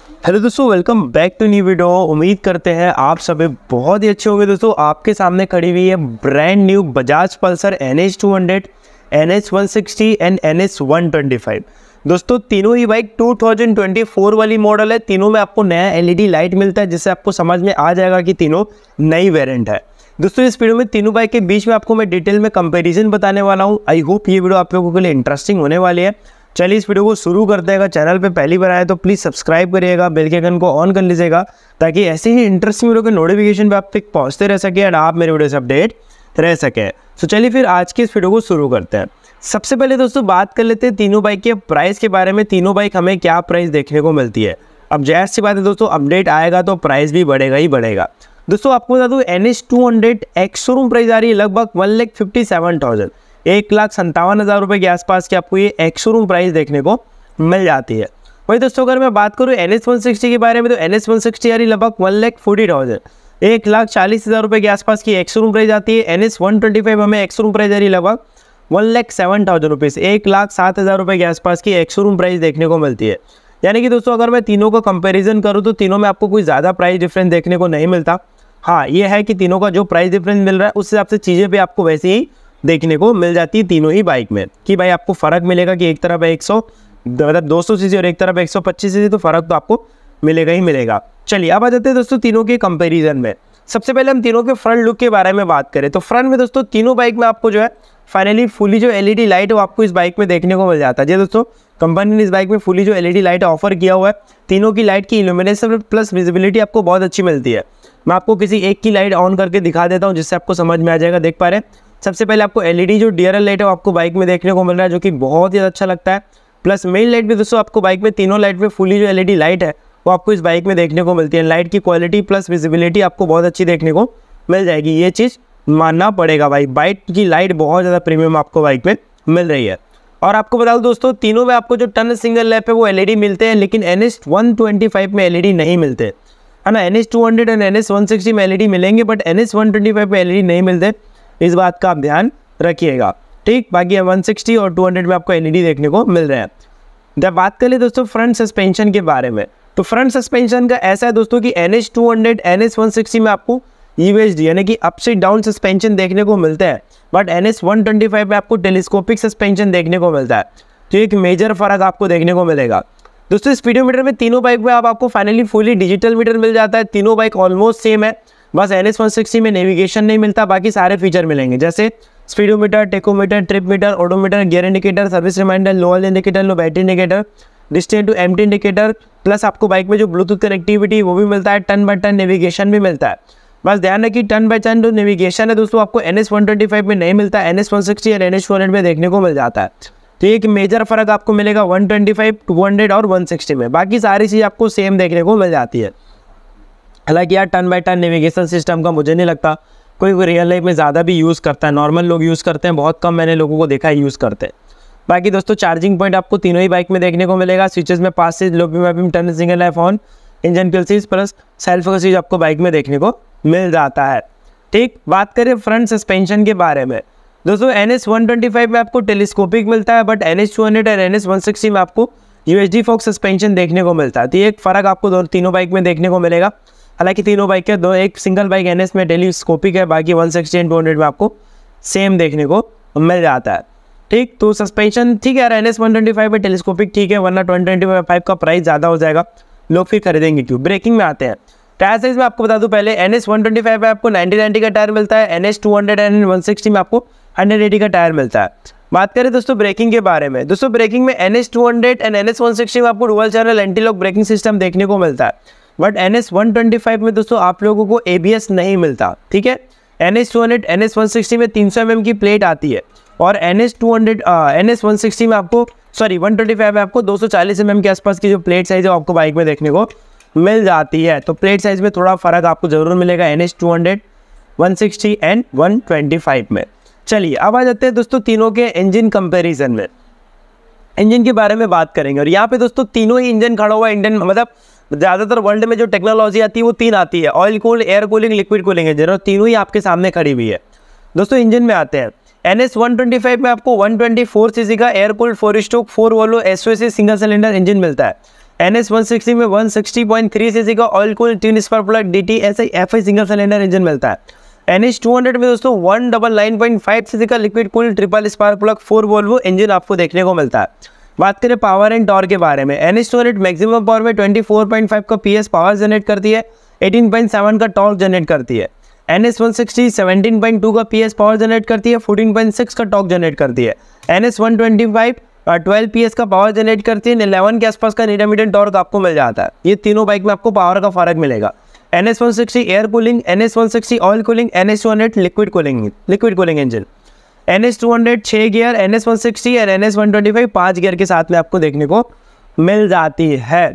Hello दोस्तों, welcome back to new video. उम्मीद करते हैं आप सभी बहुत ही अच्छे होंगे। दोस्तों आपके सामने खड़ी हुई है brand new Bajaj Pulsar NS200, NS160 and NS125। दोस्तों तीनों ही बाइक 2024 वाली मॉडल है। तीनों में आपको नया LED लाइट मिलता है, जिससे आपको समझ में आ जाएगा कि तीनों नई वेरिएंट है। दोस्तों इस वीडियो में तीनों बाइक के बीच में आपको मैं डिटेल में कंपैरिजन बताने वाला हूँ। आई होप ये वीडियो आप लोगों के लिए इंटरेस्टिंग होने वाली है। चलिए इस वीडियो को शुरू करते हैं। चैनल पे पहली बार आए तो प्लीज़ सब्सक्राइब करिएगा, बेल के आइकन को ऑन कर लीजिएगा, ताकि ऐसे ही इंटरेस्टिंग वीडियो के नोटिफिकेशन पे आप तक पहुंचते रह सके और आप मेरे वीडियो से अपडेट रह सके। तो चलिए फिर आज की इस वीडियो को शुरू करते हैं। सबसे पहले दोस्तों बात कर लेते हैं तीनों बाइक के प्राइस के बारे में। तीनों बाइक हमें क्या प्राइस देखने को मिलती है। अब जाहिर सी बात है दोस्तों, अपडेट आएगा तो प्राइस भी बढ़ेगा ही बढ़ेगा। दोस्तों आपको बता दूँ NS200 एक्स शोरूम प्राइस आ रही है लगभग 1,57,000, 1,57,000 रुपये के आसपास की आपको ये एक्स शोरूम प्राइस देखने को मिल जाती है। वही दोस्तों अगर मैं बात करूँ NS160 के बारे में, तो NS160 आ रही लगभग 1,40,000, 1,40,000 रुपये के आसपास की एक्स शोरूम प्राइस आती है। NS125 हमें एक्स शोरूम प्राइस आ रही लगभग 1,07,000 रुपीज़, 1,07,000 रुपये के आसपास की एक्स शोरूम प्राइस देखने को मिलती है। यानी कि दोस्तों अगर मैं तीनों का कंपैरिजन करूँ तो तीनों में आपको कोई ज़्यादा प्राइस डिफरेंस देखने को नहीं मिलता। हाँ ये है कि तीनों का जो प्राइस डिफरेंस मिल रहा है उस हिसाब से चीज़ें भी आपको वैसे ही देखने को मिल जाती है तीनों ही बाइक में, कि भाई आपको फ़र्क मिलेगा कि एक तरफ है 200 सीसी और एक तरफ 125 सीसी, तो फ़र्क तो आपको मिलेगा ही मिलेगा। चलिए अब आ जाते हैं दोस्तों तीनों के कंपैरिजन में। सबसे पहले हम तीनों के फ्रंट लुक के बारे में बात करें तो फ्रंट में दोस्तों तीनों बाइक में आपको जो है फाइनली फुली जो LED लाइट है वो आपको इस बाइक में देखने को मिल जाता है। जी दोस्तों कंपनी ने इस बाइक में फुली जो LED लाइट ऑफर किया हुआ है। तीनों की लाइट की इल्यूमिनेशन प्लस विजिबिलिटी आपको बहुत अच्छी मिलती है। मैं आपको किसी एक की लाइट ऑन करके दिखा देता हूँ जिससे आपको समझ में आ जाएगा। देख पा रहे हैं सबसे पहले आपको LED जो DRL लाइट है वो आपको बाइक में देखने को मिल रहा है, जो कि बहुत ही अच्छा लगता है। प्लस मेन लाइट भी दोस्तों आपको बाइक में तीनों लाइट में फुली जो LED लाइट है वो आपको इस बाइक में देखने को मिलती है। लाइट की क्वालिटी प्लस विजिबिलिटी आपको बहुत अच्छी देखने को मिल जाएगी, ये चीज़ मानना पड़ेगा भाई। बाइक की लाइट बहुत ज़्यादा प्रीमियम आपको बाइक में मिल रही है। और आपको बता दूं दोस्तों तीनों में आपको जो टर्न सिंगल लैप है वो LED मिलते हैं, लेकिन NS125 में LED नहीं मिलते, है ना। NS200 और NS160 में LED मिलेंगे, बट NS125 में LED नहीं मिलते। इस बात का आप ध्यान रखिएगा, ठीक। बाकी 160 और 200 में आपको LED देखने को मिल रहे हैं। जब बात करें दोस्तों फ्रंट सस्पेंशन के बारे में, तो फ्रंट सस्पेंशन का ऐसा है दोस्तों कि NS200 NS160 में आपको UHD यानी कि अप से डाउन सस्पेंशन देखने को मिलता है, बट NS125 में आपको टेलीस्कोपिक सस्पेंशन देखने को मिलता है। तो एक मेजर फर्क आपको देखने को मिलेगा। दोस्तों स्पीडोमीटर में तीनों बाइक में आपको फाइनली फुली डिजिटल मीटर मिल जाता है। तीनों बाइक ऑलमोस्ट सेम है, बस NS160 में नेविगेशन नहीं मिलता, बाकी सारे फीचर मिलेंगे, जैसे speedometer, tachometer, trip meter, odometer, gear indicator, service reminder, low oil indicator, low battery indicator, distance to empty indicator, plus आपको बाइक में जो ब्लूटूथ कनेक्टिविटी वो भी मिलता है। टर्न बाय टर्न नेविगेशन भी मिलता है। बस ध्यान रखिए टर्न बाय टर्न जो नेविगेशन है दोस्तों आपको NS125 में नहीं मिलता, NS160 और NS200 में देखने को मिल जाता है। तो एक मेजर फर्क आपको मिलेगा 125, 200 और 160 में। बाकी सारी चीज़ आपको सेम देखने को मिल जाती है। हालांकि यार turn by turn navigation system का मुझे नहीं लगता कोई रियल लाइफ में ज़्यादा भी यूज़ करता है। नॉर्मल लोग यूज़ करते हैं, बहुत कम मैंने लोगों को देखा है यूज़ करते हैं। बाकी दोस्तों चार्जिंग पॉइंट आपको तीनों ही बाइक में देखने को मिलेगा। स्विचेस में पास से low beam turn single life on, engine kill switch plus self का स्विच आपको बाइक में देखने को मिल जाता है, ठीक। बात करें फ्रंट सस्पेंशन के बारे में, दोस्तों NS125 में आपको टेलीस्कोपिक मिलता है, बट NS200 और NS160 में आपको UHD फोक्स सस्पेंशन देखने को मिलता है। तो ये एक फ़र्क आपको तीनों बाइक में देखने को मिलेगा। हालांकि तीनों बाइक के एक सिंगल बाइक NS में टेलीस्कोपिक है, बाकी 160 और 200 में आपको सेम देखने को मिल जाता है, ठीक। तो सस्पेंशन ठीक है यार, NS125 में टेलीस्कोपिक ठीक है, वरना 2025 का प्राइस ज़्यादा हो जाएगा, लोग फिर खरीदेंगे क्यों। ब्रेकिंग में आते हैं। टायर साइज में आपको बता दूं पहले NS125 में आपको 90/90 का टायर मिलता है, NS200 एंड 160 में आपको 100/80 का टायर मिलता है। बात करें दोस्तों ब्रेकिंग के बारे में, दोस्तों ब्रेकिंग में NS200 एंड NS160 में आपको dual channel anti lock braking system देखने को मिलता है, बट NS125 में दोस्तों आप लोगों को ABS नहीं मिलता, ठीक है। NS200 NS160 में 300 mm की प्लेट आती है, और NS160 में आपको 125 में आपको 240 mm के आसपास की जो प्लेट साइज है आपको बाइक में देखने को मिल जाती है। तो प्लेट साइज में थोड़ा फर्क आपको जरूर मिलेगा NS200, 160 एंड 125 में। चलिए अब आ जाते हैं दोस्तों तीनों के इंजन कंपैरिजन में। इंजन के बारे में बात करेंगे, और यहाँ पे दोस्तों तीनों ही इंजन खड़ा हुआ है। इंजन मतलब ज़्यादातर वर्ल्ड में जो टेक्नोलॉजी आती है वो तीन आती है, oil cool, air cooling, liquid cooling engine, और तीनों ही आपके सामने खड़ी हुई है। दोस्तों इंजन में आते हैं, NS125 में आपको 124 सीसी का air cooled 4/4 Volvo SOC single cylinder engine मिलता है। NS160 में 160.3 सीसी का oil cooled twin spark plug DT SI single cylinder engine मिलता है। NS200 में दोस्तों 199.5 सीसी का liquid cooled triple spark plug 4 Volvo engine आपको देखने को मिलता है। बात करें पावर एंड टॉर्क के बारे में, NS200 मैक्सिमम पावर में 24.5 का PS पावर जनरेट करती है, 18.7 का टॉर्क जनरेट करती है। NS160 17.2 का PS पावर जनरेट करती है, 14.6 का टॉर्क जनरेट करती है। NS125 12 PS का पावर जनरेट करती है, 11 के आसपास का न्यूटन मीटर टॉर्क आपको मिल जाता है। ये तीनों बाइक में आपको पावर का फर्क मिलेगा। NS160 air cooling, NS160 oil cooling, NS200 liquid cooling engine. NS200 6 gear, NS160 और NS125 5 गियर के साथ में आपको देखने को मिल जाती है।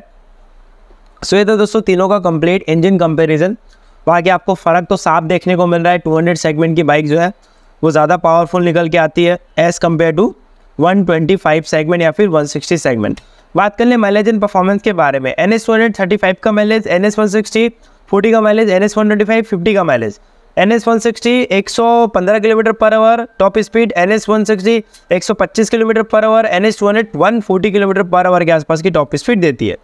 सो ये तो दोस्तों तीनों का कंप्लीट इंजन कंपैरिजन। बाकी आपको फ़र्क तो साफ देखने को मिल रहा है। 200 सेगमेंट की बाइक जो है वो ज़्यादा पावरफुल निकल के आती है एज़ कम्पेयर टू 125 सेगमेंट या फिर 160 सेगमेंट। बात कर लें माइलेज एंड परफॉर्मेंस के बारे में, NS200 35 का माइलेज, NS160 40 का माइलेज, NS125 50 का mileage. NS160 115 kilometre per hour top speed, NS160 125 kilometre per hour, NS200 140 kilometre per hour के आसपास की टॉप स्पीड देती है।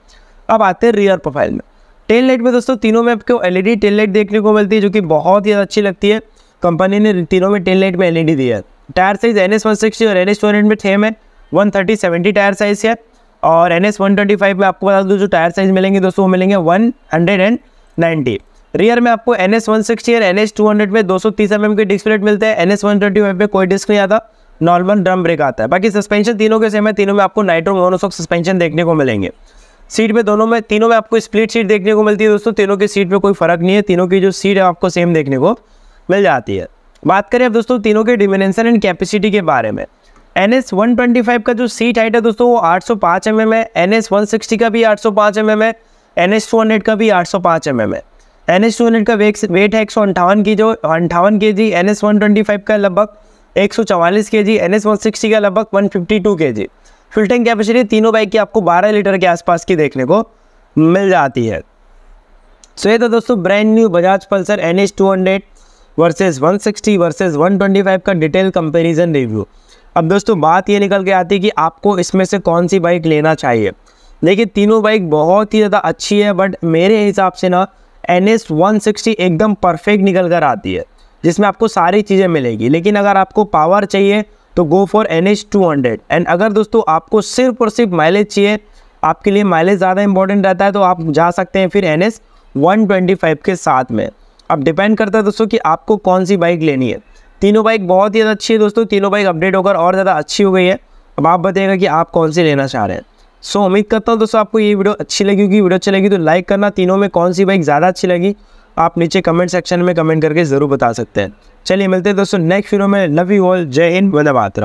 अब आते हैं रियर प्रोफाइल में। टेल लाइट में दोस्तों तीनों में आपको LED टेल लाइट देखने को मिलती है जो कि बहुत ही अच्छी लगती है। कंपनी ने तीनों में टेल लाइट में LED दी है। टायर साइज NS160 और NS200 में सेम है, 130/70 टायर साइज है। और NS125 में आपको बता दूँ जो टायर साइज मिलेंगे दोस्तों वो मिलेंगे 190। रियर में आपको NS160 और NS200 में 230 mm के डिस्क प्लेट मिलते हैं। NS125 में कोई डिस्क नहीं आता, नॉर्मल ड्रम ब्रेक आता है। बाकी सस्पेंशन तीनों के सेम है, तीनों में आपको नाइट्रो मोनोशॉक सस्पेंशन देखने को मिलेंगे। सीट में तीनों में आपको स्प्लिट सीट देखने को मिलती है दोस्तों। तीनों की सीट में कोई फर्क नहीं है, तीनों की जो सीट है आपको सेम देखने को मिल जाती है। बात करें अब दोस्तों तीनों के डिमेंशन एंड कैपेसिटी के बारे में, NS125 का जो सीट हाइट है दोस्तों वो 805 mm है, NS160 का भी 805 mm है, NS200 का भी 805 mm है। NS200 का वेट है 158 kg, NS125 का लगभग 144 kg, NS160 का लगभग 152 kg। फ्यूल टैंक कैपेसिटी तीनों बाइक की आपको 12 लीटर के आसपास की देखने को मिल जाती है। सो ये तो दोस्तों brand new Bajaj Pulsar NS200 versus 160 versus 125 का डिटेल कंपैरिजन रिव्यू। अब दोस्तों बात ये निकल के आती है कि आपको इसमें से कौन सी बाइक लेना चाहिए। देखिए तीनों बाइक बहुत ही ज़्यादा अच्छी है, बट मेरे हिसाब से ना NS160 एकदम परफेक्ट निकल कर आती है जिसमें आपको सारी चीज़ें मिलेगी। लेकिन अगर आपको पावर चाहिए तो गो फॉर NS200। एंड अगर दोस्तों आपको सिर्फ और सिर्फ माइलेज चाहिए, आपके लिए माइलेज ज़्यादा इंपॉर्टेंट रहता है, तो आप जा सकते हैं फिर NS125 के साथ में। अब डिपेंड करता है दोस्तों कि आपको कौन सी बाइक लेनी है। तीनों बाइक बहुत ही ज़्यादा अच्छी है दोस्तों, तीनों बाइक अपडेट होकर और ज़्यादा अच्छी हो गई है। अब आप बताइएगा कि आप कौन सी लेना चाह रहे हैं। सो उम्मीद करता हूँ दोस्तों आपको ये वीडियो अच्छी लगी होगी। वीडियो अच्छी लगी तो लाइक करना। तीनों में कौन सी बाइक ज़्यादा अच्छी लगी आप नीचे कमेंट सेक्शन में कमेंट करके ज़रूर बता सकते हैं। चलिए मिलते हैं दोस्तों नेक्स्ट वीडियो में। लव यू ऑल, जय हिंद, वंदे मातरम।